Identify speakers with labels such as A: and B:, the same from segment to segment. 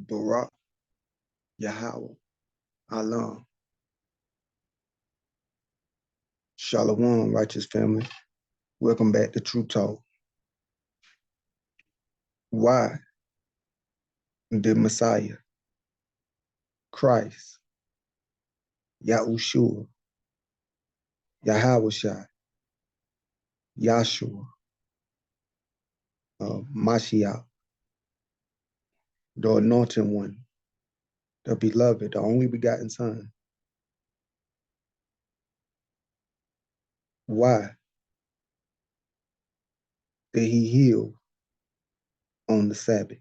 A: Barak Yahweh Alam. Shalom, righteous family. Welcome back to True Talk. Why did Messiah, Christ, Yahushua, Yahawashai, Yahshua, Mashiach, the anointed one, the beloved, the only begotten son, why did he heal on the Sabbath?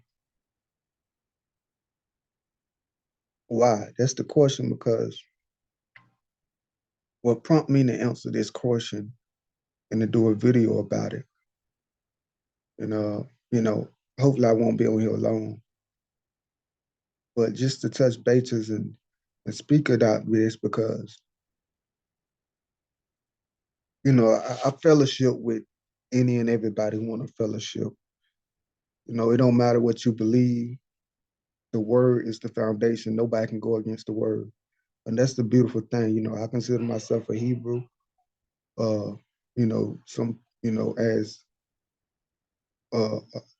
A: Why? That's the question, because what prompted me to answer this question and to do a video about it. And hopefully I won't be on here alone. But just to touch bases and speak about this, because I fellowship with any and everybody who want to fellowship. It don't matter what you believe. The word is the foundation. Nobody can go against the word. And that's the beautiful thing. I consider myself a Hebrew. As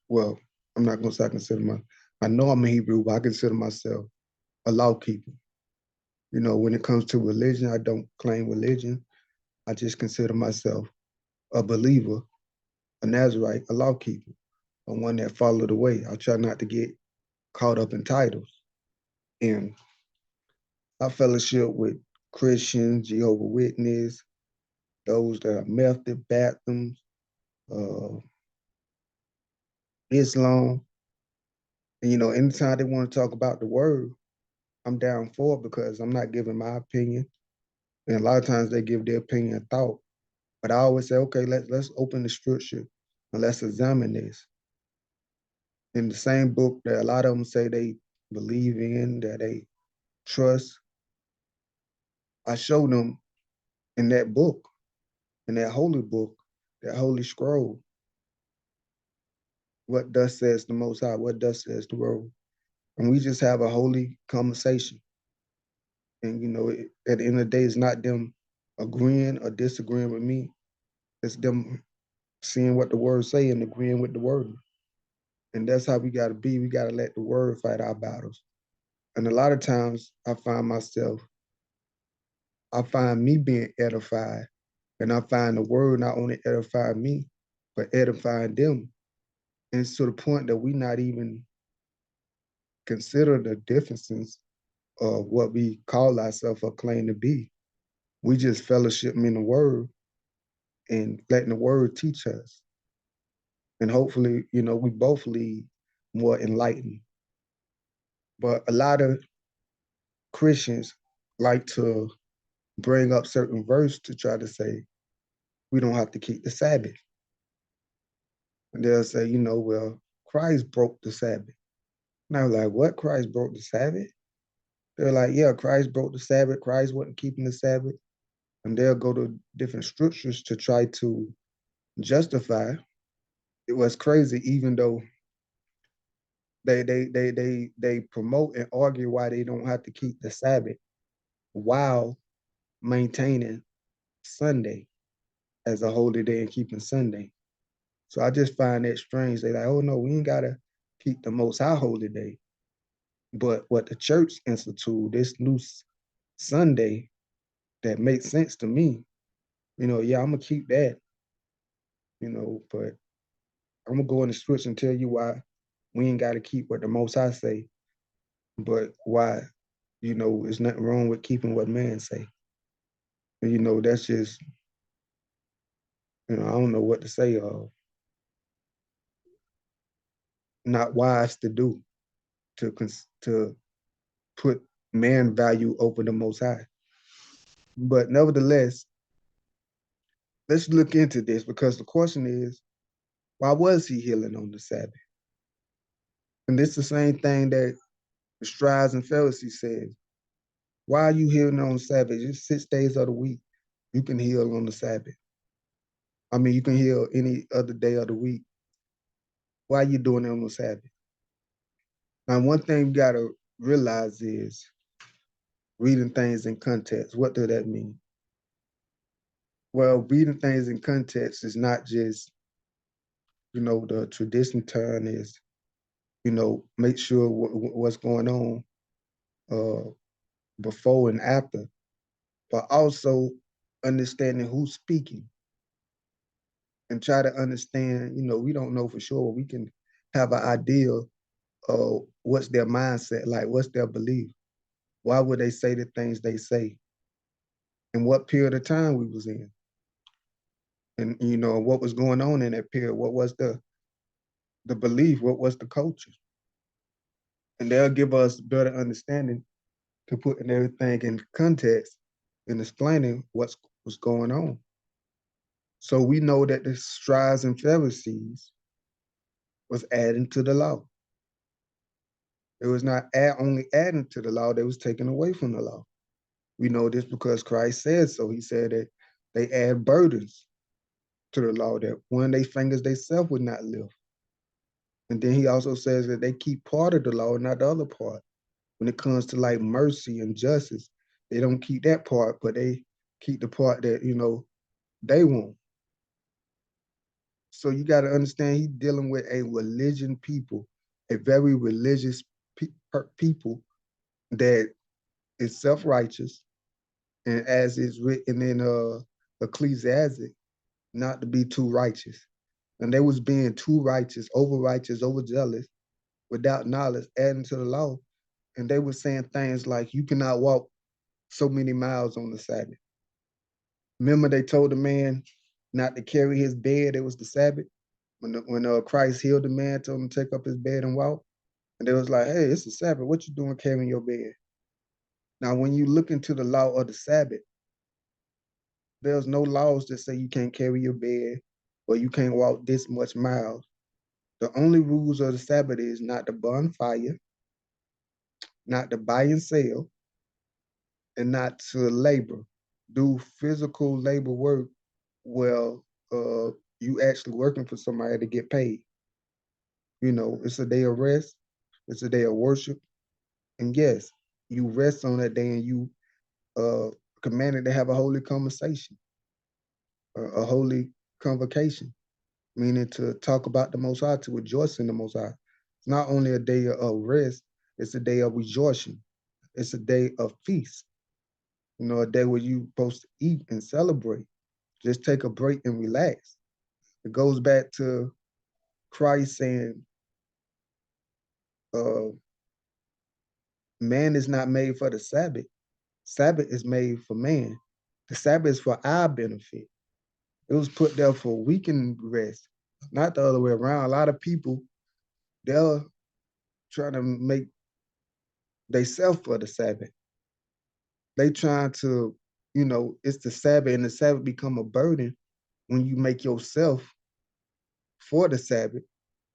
A: well, I'm not gonna say I consider I know I'm a Hebrew, but I consider myself a law keeper. When it comes to religion, I don't claim religion. I just consider myself a believer, a Nazarite, a law keeper, a one that followed the way. I try not to get caught up in titles. And I fellowship with Christians, Jehovah's Witness, those that are Methodist, Baptists, Islam. And anytime they want to talk about the word, I'm down for it, because I'm not giving my opinion. And a lot of times they give their opinion a thought. But I always say, okay, let's open the scripture and let's examine this. In the same book that a lot of them say they believe in, that they trust, I show them in that book, in that holy book, that holy scroll, what thus says the Most High, what thus says the world. And we just have a holy conversation. And, at the end of the day, it's not them agreeing or disagreeing with me. It's them seeing what the word say and agreeing with the word. And that's how we got to be. We got to let the word fight our battles. And a lot of times I find me being edified, and I find the word not only edifying me, but edifying them. And it's to the point that we not even consider the differences of what we call ourselves or claim to be. We just fellowship in the word and letting the word teach us. And hopefully, we both lead more enlightened. But a lot of Christians like to bring up certain verse to try to say, we don't have to keep the Sabbath. And they'll say, well, Christ broke the Sabbath. And I was like, what? Christ broke the Sabbath? They're like, yeah, Christ broke the Sabbath. Christ wasn't keeping the Sabbath. And they'll go to different scriptures to try to justify. It was crazy, even though they promote and argue why they don't have to keep the Sabbath while maintaining Sunday as a holy day and keeping Sunday. So I just find that strange. They're like, oh no, we ain't gotta keep the Most High holy day. But what the church instituted, this new Sunday, that makes sense to me. Yeah, I'm gonna keep that. But I'm gonna go in the scripture and tell you why we ain't gotta keep what the Most High say, but why, there's nothing wrong with keeping what man say. And that's just, I don't know what to say. Not wise to do, to put man value over the Most High. But nevertheless, let's look into this, because the question is, why was he healing on the Sabbath? And this is the same thing that the scribes and Pharisees said. Why are you healing on the Sabbath? It's 6 days of the week. You can heal on the Sabbath. I mean, you can heal any other day of the week. Why are you doing it on the Sabbath? Now, one thing you gotta realize is reading things in context. What does that mean? Well, reading things in context is not just, the tradition term is, make sure what's going on uh, before and after, but also understanding who's speaking and try to understand, we don't know for sure, but we can have an idea of what's their mindset, like what's their belief. Why would they say the things they say? And what period of time we was in? And what was going on in that period? What was the belief? What was the culture? And they'll give us better understanding to putting everything in context and explaining what's going on. So we know that the scribes and Pharisees was adding to the law. It was not only adding to the law, they was taking away from the law. We know this because Christ said so. He said that they add burdens to the law that one they fingers they self would not lift. And then he also says that they keep part of the law, not the other part. When it comes to like mercy and justice, they don't keep that part, but they keep the part that, they want. So you got to understand he's dealing with a religion people, a very religious people that is self-righteous, and as is written in Ecclesiastic, not to be too righteous. And they was being too righteous, overzealous, without knowledge, adding to the law. And they were saying things like, you cannot walk so many miles on the Sabbath. Remember they told the man not to carry his bed. It was the Sabbath. When Christ healed the man, told him to take up his bed and walk. And they was like, hey, it's the Sabbath. What you doing carrying your bed? Now, when you look into the law of the Sabbath, there's no laws that say you can't carry your bed or you can't walk this much miles. The only rules of the Sabbath is not to burn fire, not to buy and sell, and not to labor, do physical labor work. Well, you actually working for somebody to get paid. It's a day of rest. It's a day of worship. And yes, you rest on that day and you uh, commanded to have a holy conversation, a holy convocation, meaning to talk about the Most High, to rejoice in the Most High. It's not only a day of rest, it's a day of rejoicing. It's a day of feast, a day where you're supposed to eat and celebrate. Just take a break and relax. It goes back to Christ saying, uh, man is not made for the Sabbath. Sabbath is made for man. The Sabbath is for our benefit. It was put there for we can rest, not the other way around. A lot of people, they're trying to make themselves for the Sabbath. They trying to, it's the Sabbath, and the Sabbath become a burden when you make yourself for the Sabbath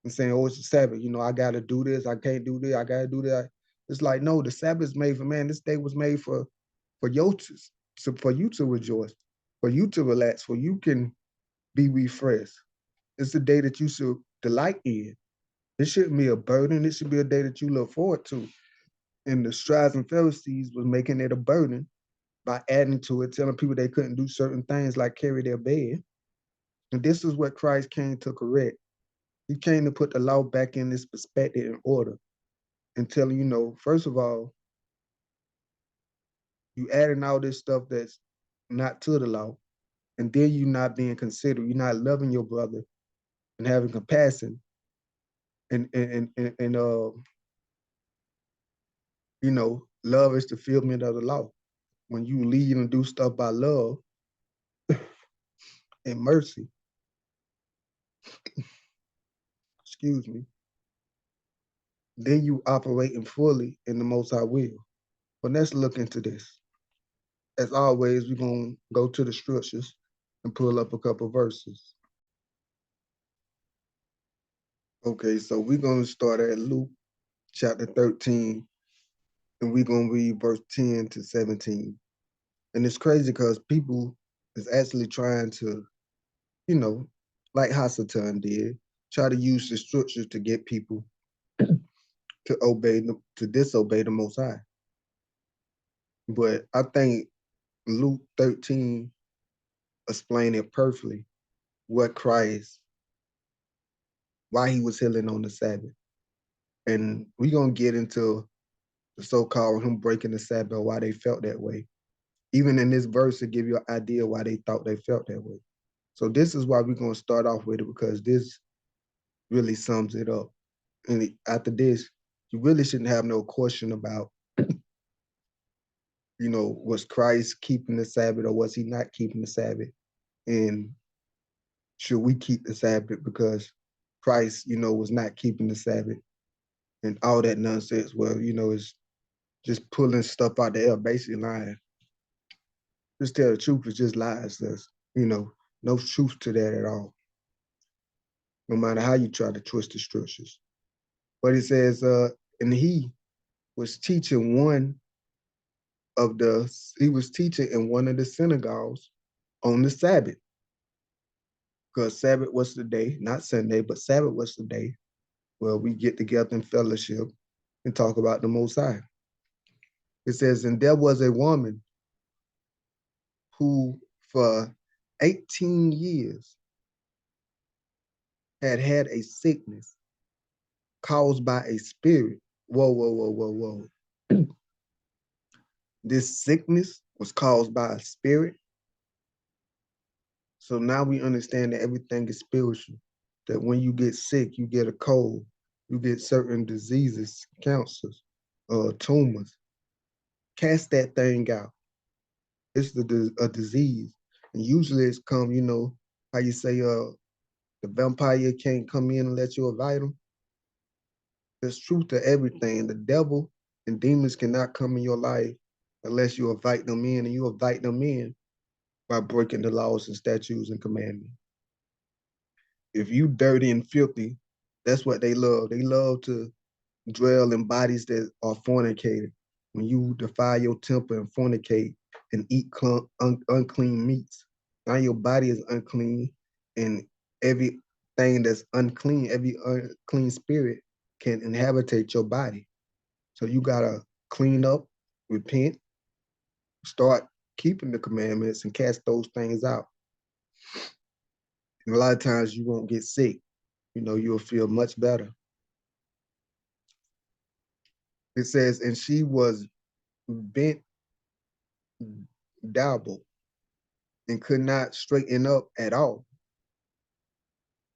A: and saying, oh, it's the Sabbath. I got to do this. I can't do this. I got to do that. It's like, no, the Sabbath is made for man. This day was made for for you to rejoice, for you to relax, for you can be refreshed. It's a day that you should delight in. It shouldn't be a burden. It should be a day that you look forward to. And the scribes and Pharisees was making it a burden by adding to it, telling people they couldn't do certain things like carry their bed. And this is what Christ came to correct. He came to put the law back in this perspective and order and telling, first of all, you adding all this stuff that's not to the law, and then you not being considerate, you're not loving your brother and having compassion and love is the fulfillment of the law. When you lead and do stuff by love and mercy, excuse me, then you operating fully in the Most High will. But let's look into this. As always, we're going to go to the scriptures and pull up a couple verses. Okay, so we're going to start at Luke chapter 13, and we're going to read verse 10 to 17. And it's crazy because people is actually trying to, you know, like Hasatan did, try to use the scriptures to get people to disobey the Most High. But I think Luke 13 explained it perfectly what Christ, why he was healing on the Sabbath. And we're going to get into the so-called him breaking the Sabbath, why they felt that way. Even in this verse, to give you an idea why they thought they felt that way. So this is why we're going to start off with it, because this really sums it up. And after this, you really shouldn't have no question about, was Christ keeping the Sabbath or was he not keeping the Sabbath? And should we keep the Sabbath because Christ, was not keeping the Sabbath and all that nonsense? Well, it's just pulling stuff out the air, basically lying. Just tell the truth, it's just lies. There's, no truth to that at all. No matter how you try to twist the scriptures. But it says, and he was teaching he was teaching in one of the synagogues on the Sabbath. Because Sabbath was the day, not Sunday, but Sabbath was the day where we get together in fellowship and talk about the Most High. It says, and there was a woman who for 18 years had a sickness caused by a spirit. Whoa, whoa, whoa, whoa, whoa. This sickness was caused by a spirit. So now we understand that everything is spiritual. That when you get sick, you get a cold, you get certain diseases, cancers, tumors. Cast that thing out. It's a disease. And usually it's come, how you say the vampire can't come in and let you invite him. There's truth to everything. The devil and demons cannot come in your life unless you invite them in, and you invite them in by breaking the laws and statutes and commandments. If you dirty and filthy, that's what they love. They love to dwell in bodies that are fornicated. When you defile your temple and fornicate and eat unclean meats, now your body is unclean, and everything that's unclean, every unclean spirit can inhabitate your body. So you gotta clean up, repent, start keeping the commandments and cast those things out. And a lot of times you won't get sick. You'll feel much better. It says, and she was bent double and could not straighten up at all.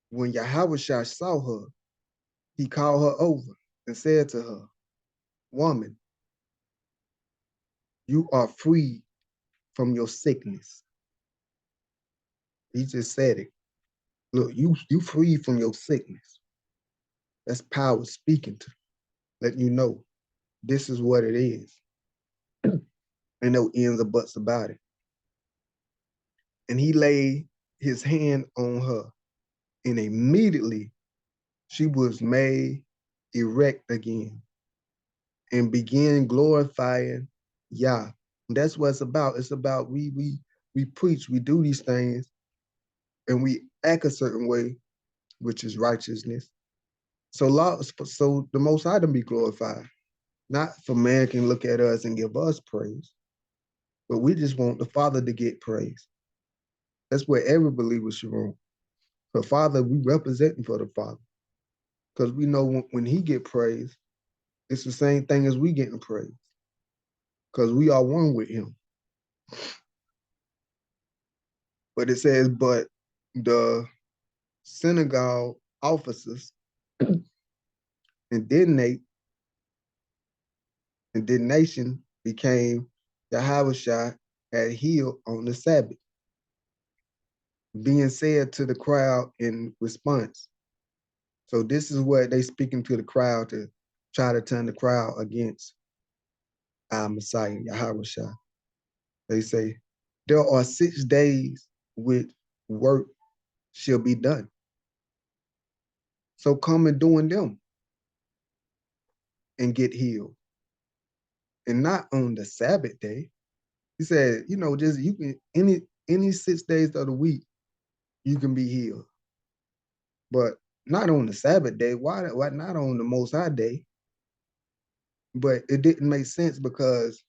A: When Yahushua saw her, he called her over and said to her, woman, you are free from your sickness. He just said it. Look, you free from your sickness. That's power speaking to letting you know this is what it is. And no ends or buts about it. And he laid his hand on her, and immediately she was made erect again and began glorifying Yah. And that's what it's about. It's about we preach, we do these things, and we act a certain way, which is righteousness. So the Most High to be glorified. Not for man can look at us and give us praise, but we just want the Father to get praise. That's where every believer should want. For Father, we representing for the Father. Because we know when he get praise, it's the same thing as we getting praise. Because we are one with him. But it says, but the synagogue officers indignation became Yahushua had healed on the Sabbath, being said to the crowd in response. So this is what they speaking to the crowd to try to turn the crowd against our Messiah, Yahushua. They say, there are 6 days which work shall be done. So come and doing them and get healed. And not on the Sabbath day. He said, just you can any 6 days of the week, you can be healed. But not on the Sabbath day. Why not on the Most High day? But it didn't make sense because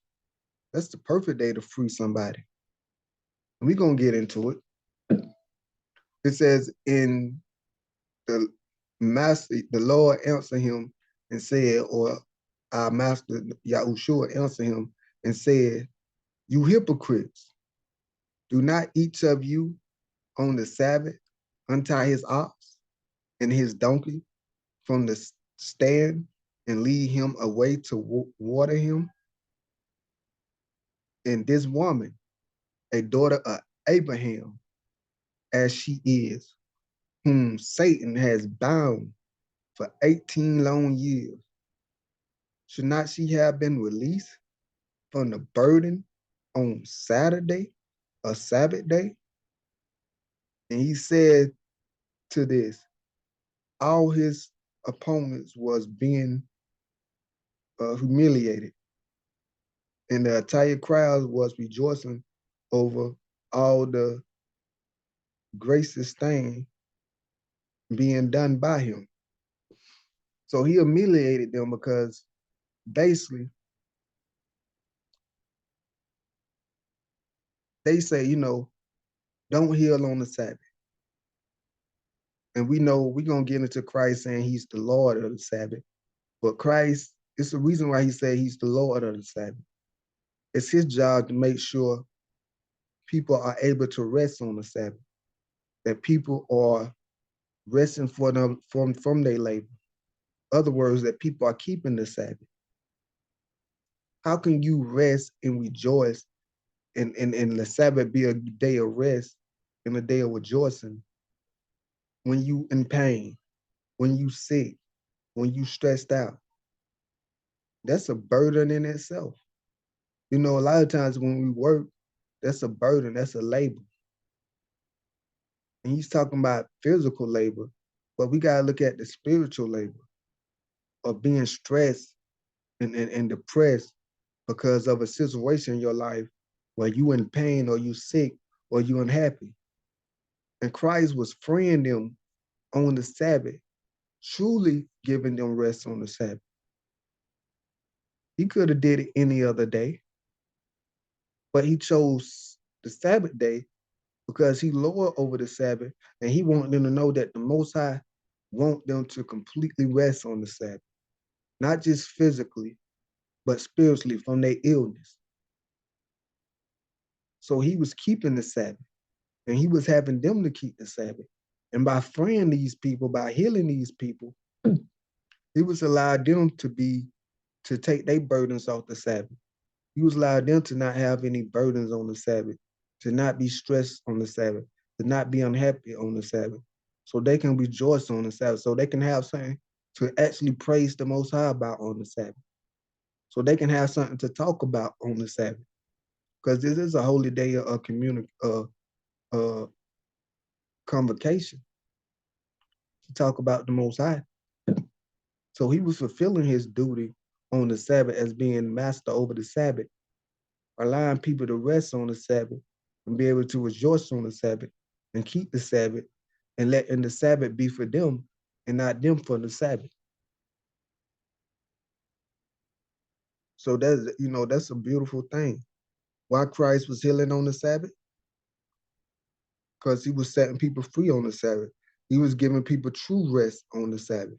A: that's the perfect day to free somebody. We're going to get into it. It says, in the master, the Lord answered him and said, or our master Yahushua answered him and said, you hypocrites, do not each of you on the Sabbath untie his ox and his donkey from the stand and lead him away to water him? And this woman, a daughter of Abraham, as she is, whom Satan has bound for 18 long years, should not she have been released from the burden on Saturday, a Sabbath day? And he said to this, all his opponents was being humiliated, and the entire crowd was rejoicing over all the gracious thing being done by him. So he humiliated them because basically they say, don't heal on the Sabbath. And we know we're going to get into Christ saying he's the Lord of the Sabbath. But Christ, it's the reason why he said he's the Lord of the Sabbath. It's his job to make sure people are able to rest on the Sabbath, that people are resting for them from their labor. Other words, that people are keeping the Sabbath. How can you rest and rejoice and the Sabbath be a day of rest and a day of rejoicing when you in pain, when you sick, when you stressed out? That's a burden in itself. A lot of times when we work, that's a burden, that's a labor. And he's talking about physical labor, but we got to look at the spiritual labor of being stressed and depressed because of a situation in your life where you in pain or you sick or you unhappy. And Christ was freeing them on the Sabbath, truly giving them rest on the Sabbath. He could have did it any other day, but he chose the Sabbath day because he Lord over the Sabbath, and he wanted them to know that the Most High want them to completely rest on the Sabbath, not just physically, but spiritually from their illness. So he was keeping the Sabbath, and he was having them to keep the Sabbath. And by freeing these people, by healing these people, he was allowed them to take their burdens off the Sabbath. He was allowed them to not have any burdens on the Sabbath, to not be stressed on the Sabbath, to not be unhappy on the Sabbath, so they can rejoice on the Sabbath, so they can have something to actually praise the Most High about on the Sabbath, so they can have something to talk about on the Sabbath, because this is a holy day of convocation to talk about the Most High. So he was fulfilling his duty on the Sabbath as being master over the Sabbath, allowing people to rest on the Sabbath and be able to rejoice on the Sabbath and keep the Sabbath and letting the Sabbath be for them and not them for the Sabbath. So that's a beautiful thing. Why Christ was healing on the Sabbath? Because he was setting people free on the Sabbath. He was giving people true rest on the Sabbath.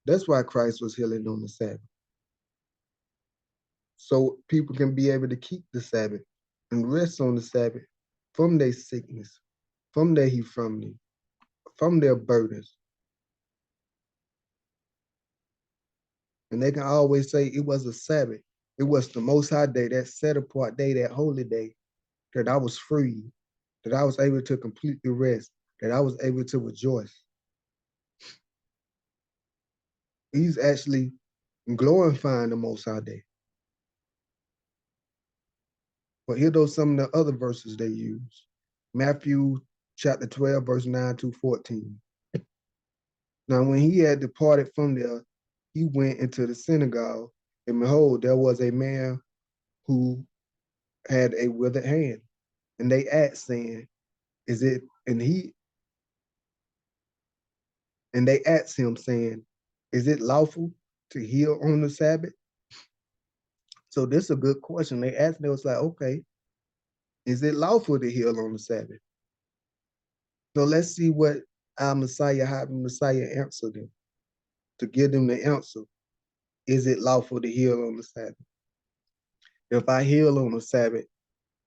A: That's why Christ was healing on the Sabbath. So people can be able to keep the Sabbath and rest on the Sabbath from their sickness, from their infirmity, from their burdens. And they can always say it was a Sabbath. It was the Most High day, that set apart day, that holy day, that I was free, that I was able to completely rest, that I was able to rejoice. He's actually glorifying the Most High day. But here goes some of the other verses they use. Matthew chapter 12, verse 9 to 14. Now, when he had departed from there, he went into the synagogue, and behold, there was a man who had a withered hand. And they asked, saying, Is it, and they asked him, saying, Is it lawful to heal on the Sabbath? So this is a good question. They asked me, it was like, okay, is it lawful to heal on the Sabbath? So let's see what our Messiah, how the Messiah answered them, to give them the answer. Is it lawful to heal on the Sabbath? If I heal on the Sabbath,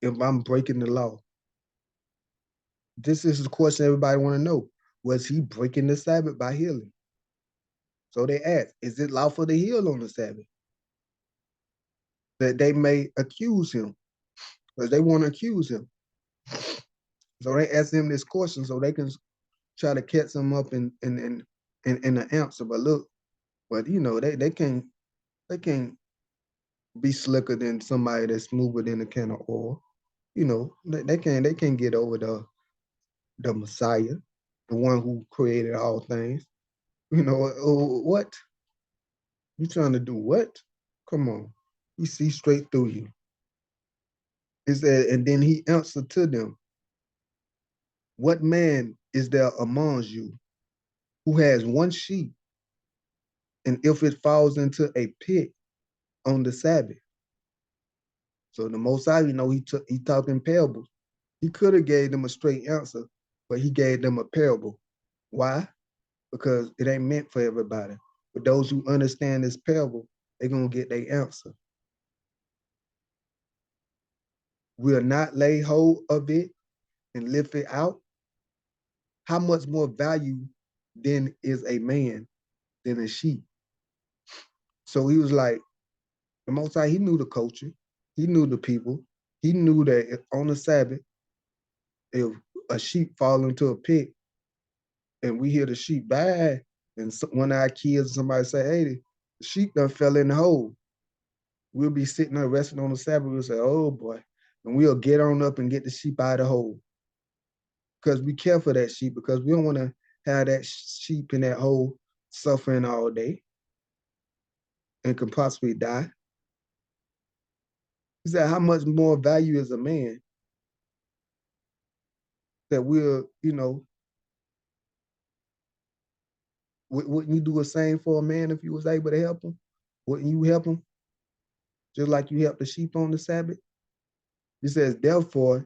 A: if I'm breaking the law, this is the question everybody want to know. Was he breaking the Sabbath by healing? So they asked, is it lawful to heal on the Sabbath? That they may accuse him, because they want to accuse him. So they asked him this question so they can try to catch him up in the answer. But look, but you know, they can't be slicker than somebody that's smoother than a can of oil. You know, they can't get over the Messiah, the one who created all things. You know, what? You trying to do what? Come on. He sees straight through you. He said, and then he answered to them, what man is there among you who has one sheep, and if it falls into a pit on the Sabbath? So the Most High, you know, he talked in parables. He could have gave them a straight answer, but he gave them a parable. Why? Because it ain't meant for everybody. But those who understand this parable, they're gonna get their answer. Will not lay hold of it and lift it out. How much more value then is a man than a sheep? So he was like, the Most High, he knew the culture, he knew the people, he knew that on the Sabbath, if a sheep fall into a pit and we hear the sheep bad, and one of our kids or somebody say, hey, the sheep done fell in the hole. We'll be sitting there resting on the Sabbath. We'll say, oh boy. And we'll get on up and get the sheep out of the hole. Because we care for that sheep, because we don't want to have that sheep in that hole suffering all day and can possibly die. He said, how much more value is a man that will, you know, wouldn't you do the same for a man if you was able to help him? Wouldn't you help him? Just like you help the sheep on the Sabbath? He says, therefore,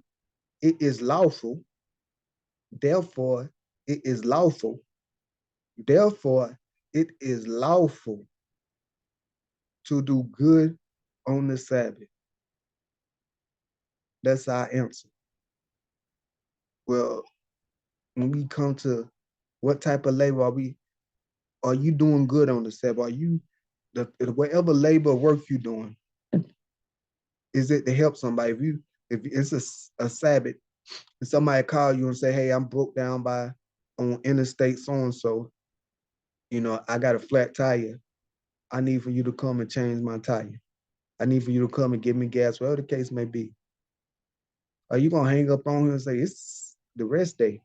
A: it is lawful. Therefore, it is lawful. Therefore, it is lawful to do good on the Sabbath. That's our answer. Well, when we come to what type of labor are you doing good on the Sabbath? Are you, whatever labor or work you're doing, is it to help somebody? If it's a Sabbath, and somebody call you and say, hey, I'm broke down on interstate so-and-so, you know, I got a flat tire. I need for you to come and change my tire. I need for you to come and give me gas, whatever the case may be. Are you gonna hang up on him and say it's the rest day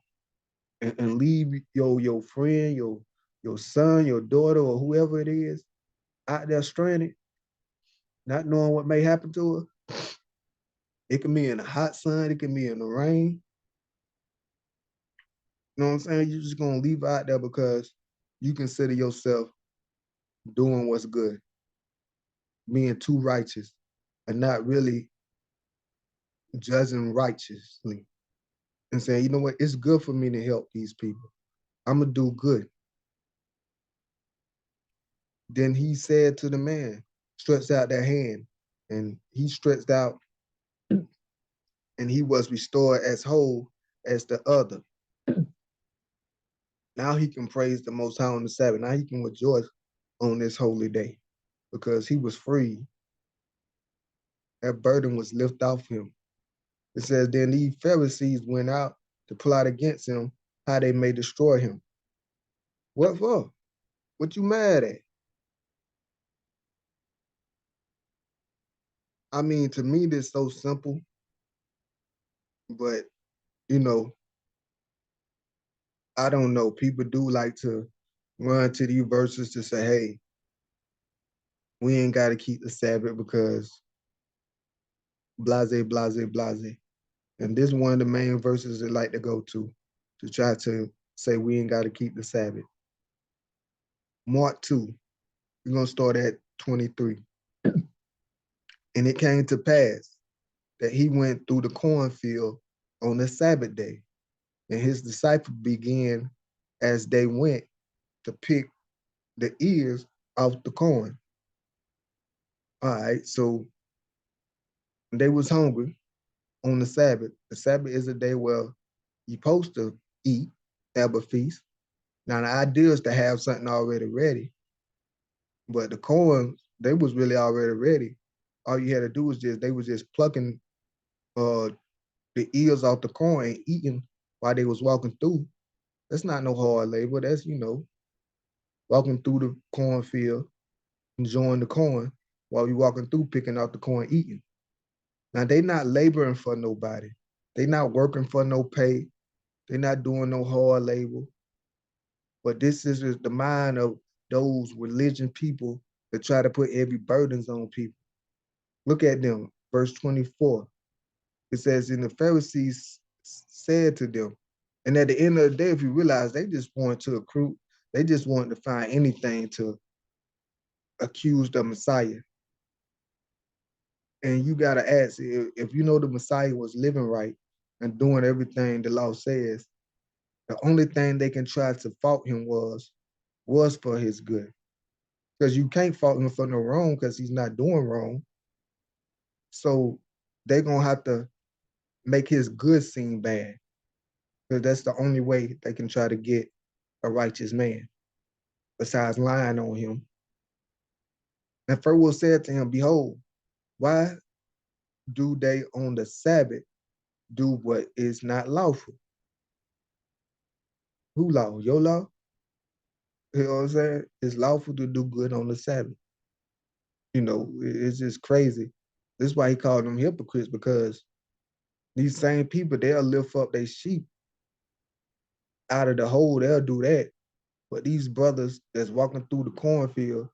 A: and leave your friend, your son, your daughter, or whoever it is out there stranded, not knowing what may happen to her? It can be in the hot sun, it can be in the rain. You know what I'm saying? You're just gonna leave her out there because you consider yourself doing what's good, being too righteous, and not really judging righteously and saying, you know what, it's good for me to help these people. I'm gonna do good. Then he said to the man, stretched out that hand, and he stretched out, and he was restored as whole as the other. Now he can praise the Most High on the Sabbath. Now he can rejoice on this holy day because he was free. That burden was lifted off him. It says, then these Pharisees went out to plot against him, how they may destroy him. What for? What you mad at? I mean, to me, this is so simple, but you know, I don't know. People do like to run to these verses to say, hey, we ain't got to keep the Sabbath because blase, blase, blase. And this is one of the main verses they like to go to try to say we ain't got to keep the Sabbath. Mark 2, we're going to start at 23. And it came to pass that he went through the cornfield on the Sabbath day, and his disciples began as they went to pick the ears off the corn. All right, so they was hungry on the Sabbath. The Sabbath is a day where you're supposed to eat, have a feast. Now the idea is to have something already ready, but the corn, they was really already ready. All you had to do was they was just plucking uh the ears off the corn and eating while they was walking through. That's not no hard labor. That's, walking through the cornfield, enjoying the corn while you walking through, picking out the corn, eating. Now they not laboring for nobody. They not working for no pay. They not doing no hard labor. But this is the mind of those religion people that try to put heavy burdens on people. Look at them, verse 24. It says, and the Pharisees said to them, and at the end of the day, if you realize they just want to accrue, they just want to find anything to accuse the Messiah. And you got to ask, if you know the Messiah was living right and doing everything the law says, the only thing they can try to fault him was for his good. Because you can't fault him for no wrong because he's not doing wrong. So they're going to have to make his good seem bad, because that's the only way they can try to get a righteous man besides lying on him. And Pharaoh said to him, behold, why do they on the Sabbath do what is not lawful? Who law? Your law? You know what I'm saying? It's lawful to do good on the Sabbath. It's just crazy. This is why he called them hypocrites, because these same people, they'll lift up their sheep out of the hole, they'll do that. But these brothers that's walking through the cornfield,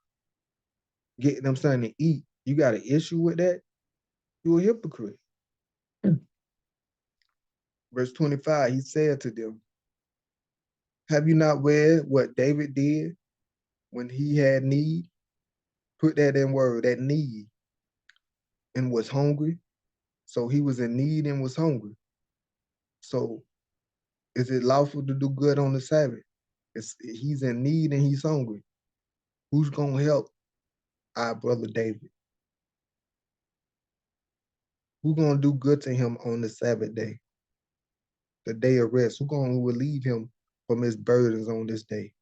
A: getting them something to eat, you got an issue with that? You're a hypocrite. Verse 25, he said to them, have you not read what David did when he had need? Put that in word, that need, and was hungry. So he was in need and was hungry. So is it lawful to do good on the Sabbath? He's in need and he's hungry. Who's going to help our brother David? Who's going to do good to him on the Sabbath day, the day of rest? Who's going to relieve him from his burdens on this day?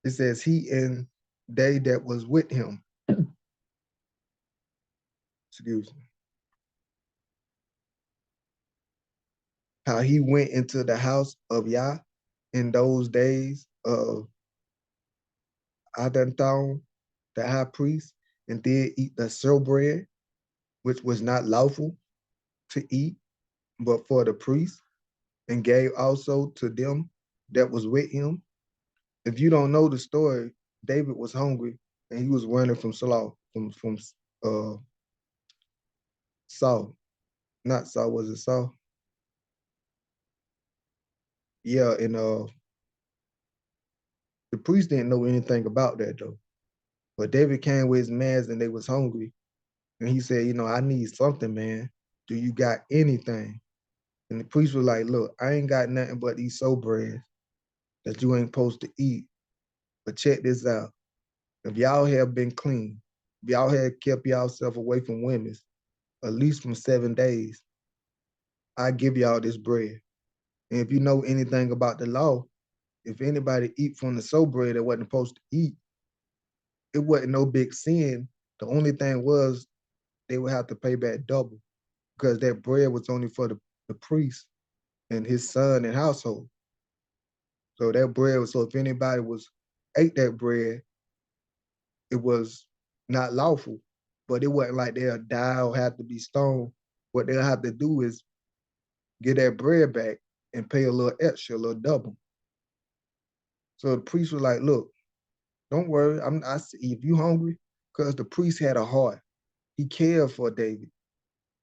A: It says he and they that was with him. Excuse me. How he went into the house of Yah in those days of Adanthon, the high priest, and did eat the showbread, which was not lawful to eat, but for the priest, and gave also to them that was with him. If you don't know the story, David was hungry and he was running from Saul, from uh, Saul. Not Saul, was it Saul? Yeah, and the priest didn't know anything about that though. But David came with his mans and they was hungry. And he said, I need something, man. Do you got anything? And the priest was like, look, I ain't got nothing but these soul bread that you ain't supposed to eat. But check this out. If y'all have been clean, if y'all had kept yourself away from women, at least from 7 days, I give y'all this bread. And if you know anything about the law, if anybody eat from the soul bread that wasn't supposed to eat, it wasn't no big sin. The only thing was they would have to pay back double, because that bread was only for the priest and his son and household. So that bread was, so if anybody ate that bread, it was not lawful, but it wasn't like they'll die or have to be stoned. What they'll have to do is get that bread back and pay a little extra, a little double. So the priest was like, look, don't worry. If you hungry, because the priest had a heart. He cared for David.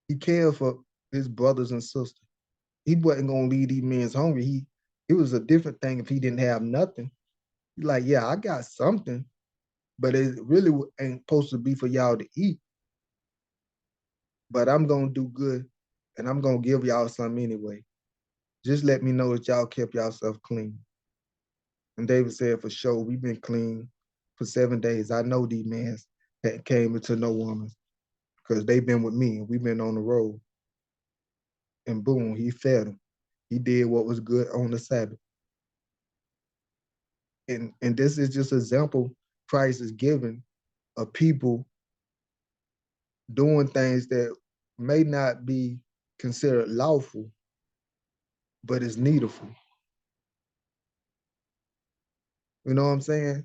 A: He cared for his brothers and sisters. He wasn't gonna leave these men hungry. It was a different thing if he didn't have nothing. He's like, yeah, I got something, but it really ain't supposed to be for y'all to eat. But I'm gonna do good, and I'm gonna give y'all some anyway. Just let me know that y'all kept yourself clean. And David said, for sure, we've been clean for 7 days. I know these men that came into no woman because they've been with me and we've been on the road. And boom, he fed them. He did what was good on the Sabbath. And this is just an example Christ is giving of people doing things that may not be considered lawful, but is needful. You know what I'm saying?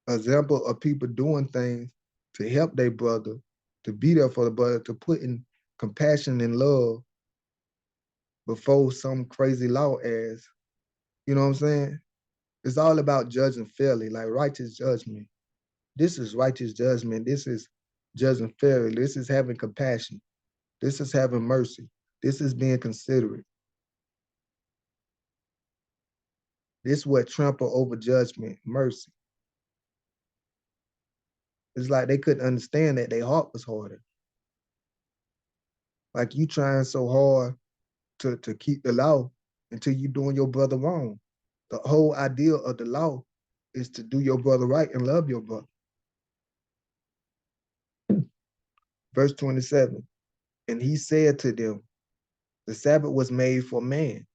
A: Example of people doing things to help their brother, to be there for the brother, to put in compassion and love before some crazy law as, you know what I'm saying? It's all about judging fairly, like righteous judgment. This is righteous judgment. This is judging fairly. This is having compassion. This is having mercy. This is being considerate. This is what trample over judgment, mercy. It's like they couldn't understand that their heart was harder. Like you trying so hard to keep the law until you doing your brother wrong. The whole idea of the law is to do your brother right and love your brother. Verse 27, and he said to them, the Sabbath was made for man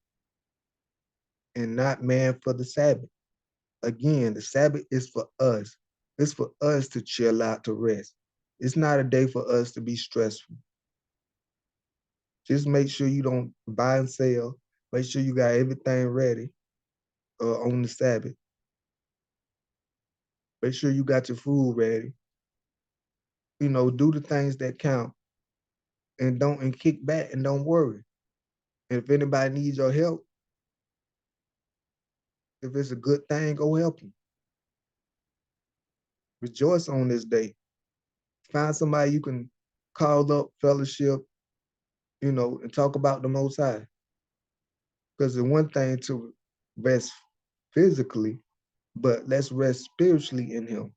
A: and not man for the Sabbath. Again, the Sabbath is for us. It's for us to chill out, to rest. It's not a day for us to be stressful. Just make sure you don't buy and sell. Make sure you got everything ready on the Sabbath. Make sure you got your food ready. You know, do the things that count and kick back and don't worry. And if anybody needs your help, if it's a good thing, go help them. Rejoice on this day. Find somebody you can call up, fellowship, you know, and talk about the Most High. Because it's one thing to rest physically, but let's rest spiritually in Him.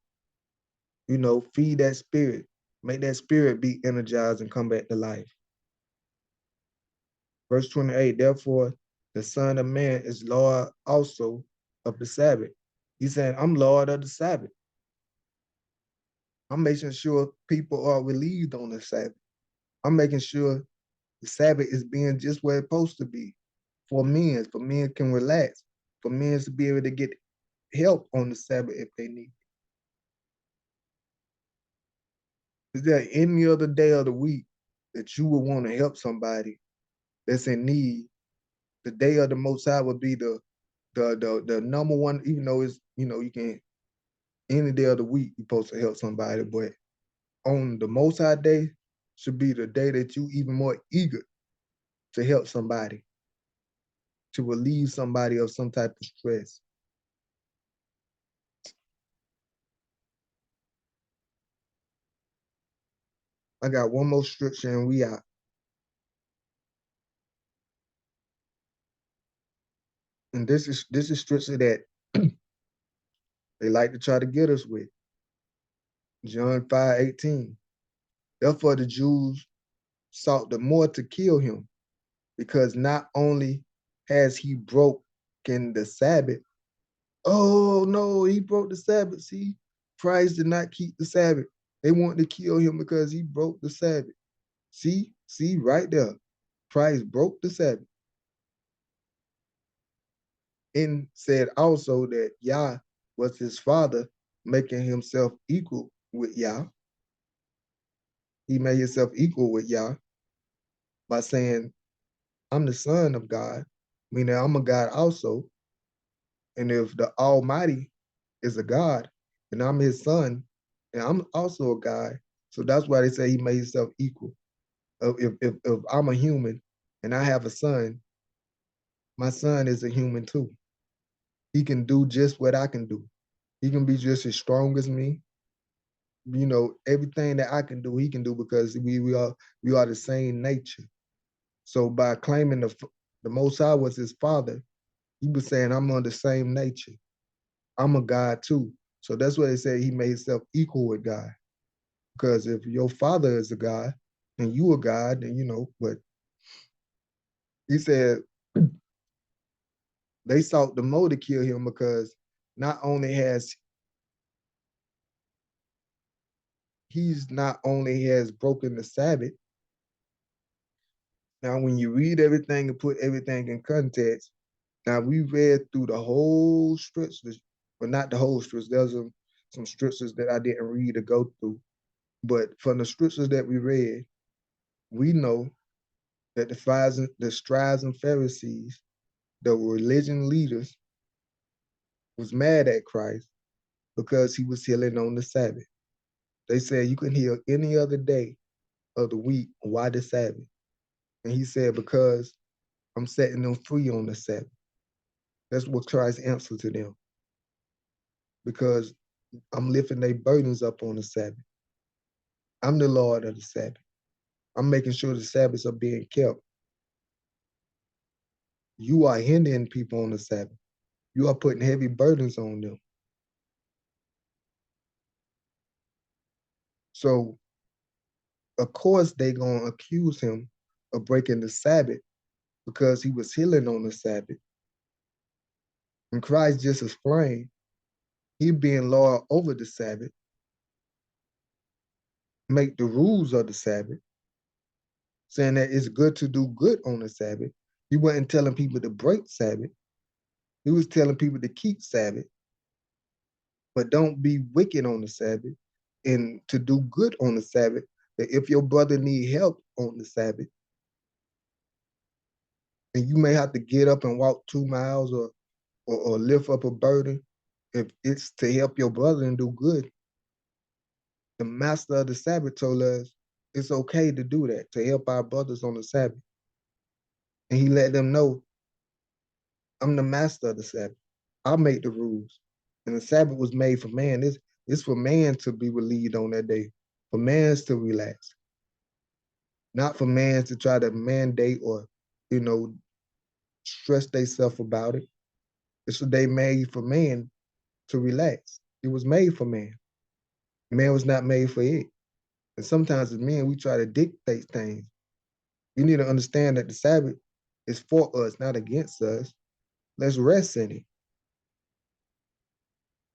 A: You know, feed that spirit, make that spirit be energized and come back to life. Verse 28, therefore, the Son of Man is Lord also of the Sabbath. He's saying, I'm Lord of the Sabbath. I'm making sure people are relieved on the Sabbath. I'm making sure the Sabbath is being just where it's supposed to be for men can relax, for men to be able to get help on the Sabbath if they need. Is there any other day of the week that you would want to help somebody that's in need? The day of the Most High would be the number one, even though it's, you know, you can any day of the week you're supposed to help somebody, but on the Most High day should be the day that you even more eager to help somebody, to relieve somebody of some type of stress. I got one more scripture and we out. And this is scripture that they like to try to get us with. John 5:18. Therefore the Jews sought the more to kill him, because not only has he broken the Sabbath. Oh no, he broke the Sabbath. See, Christ did not keep the Sabbath. They wanted to kill him because he broke the Sabbath. See right there. Christ broke the Sabbath. And said also that Yah was his father, making himself equal with Yah. He made himself equal with Yah by saying, I'm the son of God, meaning I'm a God also. And if the Almighty is a God, and I'm his son, and I'm also a God. So that's why they say he made himself equal. If I'm a human and I have a son, my son is a human too. He can do just what I can do. He can be just as strong as me. You know, everything that I can do, he can do, because we are the same nature. So by claiming the Most High was his father, he was saying, I'm on the same nature. I'm a God too. So that's why they say he made himself equal with God. Because if your father is a God and you a God, then but he said they sought the more to kill him because not only has he's not only has broken the Sabbath. Now, when you read everything and put everything in context, now we read through the whole scriptures, but not the whole scriptures. There's some scriptures that I didn't read or go through. But from the scriptures that we read, we know that the scribes and Pharisees, the religion leaders, was mad at Christ because he was healing on the Sabbath. They said you can heal any other day of the week. Why the Sabbath? And he said, because I'm setting them free on the Sabbath. That's what Christ answered to them. Because I'm lifting their burdens up on the Sabbath. I'm the Lord of the Sabbath. I'm making sure the Sabbaths are being kept. You are hindering people on the Sabbath. You are putting heavy burdens on them. So, of course, they're going to accuse him of breaking the Sabbath because he was healing on the Sabbath. And Christ just explained he being Lord over the Sabbath, make the rules of the Sabbath, saying that it's good to do good on the Sabbath. He wasn't telling people to break Sabbath. He was telling people to keep Sabbath, but don't be wicked on the Sabbath and to do good on the Sabbath. That if your brother need help on the Sabbath, and you may have to get up and walk 2 miles or lift up a burden, if it's to help your brother and do good, the master of the Sabbath told us it's okay to do that, to help our brothers on the Sabbath. And he let them know, I'm the master of the Sabbath. I'll make the rules. And the Sabbath was made for man. It's for man to be relieved on that day, for man to relax, not for man to try to mandate or, you know, stress themselves about it. It's a day made for man to relax. It was made for man. Man was not made for it. And sometimes as men, we try to dictate things. You need to understand that the Sabbath is for us, not against us. Let's rest in it.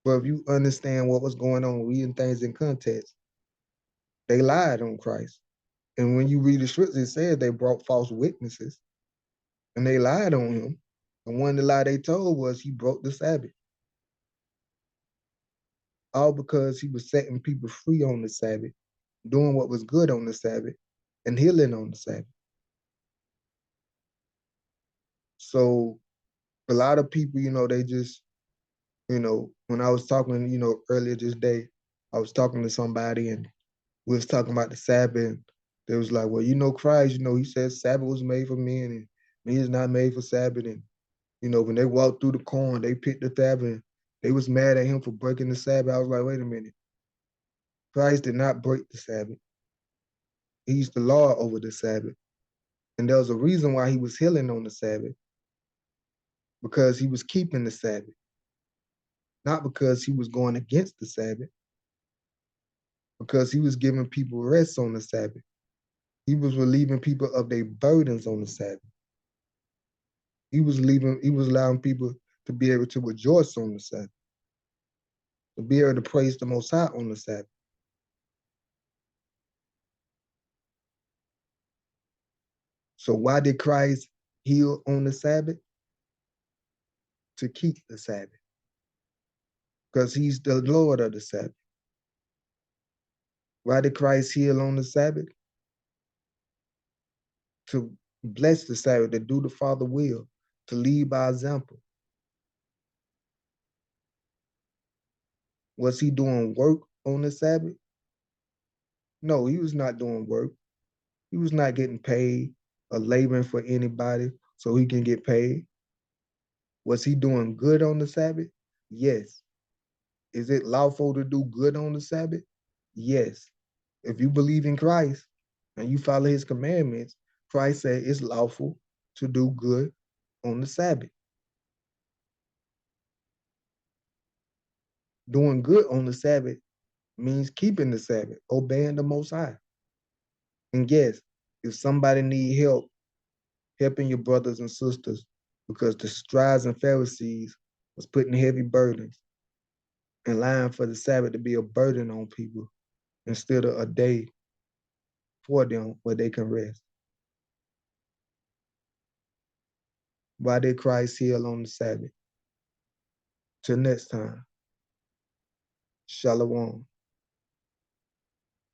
A: But if you understand what was going on, reading things in context, they lied on Christ. And when you read the scriptures, it says they brought false witnesses and they lied on him. And one of the lie they told was he broke the Sabbath. All because he was setting people free on the Sabbath, doing what was good on the Sabbath, and healing on the Sabbath. So a lot of people, they just, when I was talking, earlier this day, I was talking to somebody and we was talking about the Sabbath. And they was like, well, Christ, he said Sabbath was made for men and men is not made for Sabbath. And, when they walked through the corn, they picked the Sabbath and they was mad at him for breaking the Sabbath. I was like, wait a minute. Christ did not break the Sabbath. He's the Lord over the Sabbath. And there was a reason why he was healing on the Sabbath, because he was keeping the Sabbath, not because he was going against the Sabbath, because he was giving people rest on the Sabbath. He was relieving people of their burdens on the Sabbath. He was allowing people to be able to rejoice on the Sabbath, to be able to praise the Most High on the Sabbath. So why did Christ heal on the Sabbath? To keep the Sabbath, because he's the Lord of the Sabbath. Why did Christ heal on the Sabbath? To bless the Sabbath, to do the Father will, to lead by example. Was he doing work on the Sabbath? No, he was not doing work. He was not getting paid or laboring for anybody so he can get paid. Was he doing good on the Sabbath? Yes. Is it lawful to do good on the Sabbath? Yes. If you believe in Christ and you follow his commandments, Christ said it's lawful to do good on the Sabbath. Doing good on the Sabbath means keeping the Sabbath, obeying the Most High. And yes, if somebody need help, helping your brothers and sisters, because the scribes and Pharisees was putting heavy burdens and lying for the Sabbath to be a burden on people instead of a day for them where they can rest. Why did Christ heal on the Sabbath? Till next time, Shalom.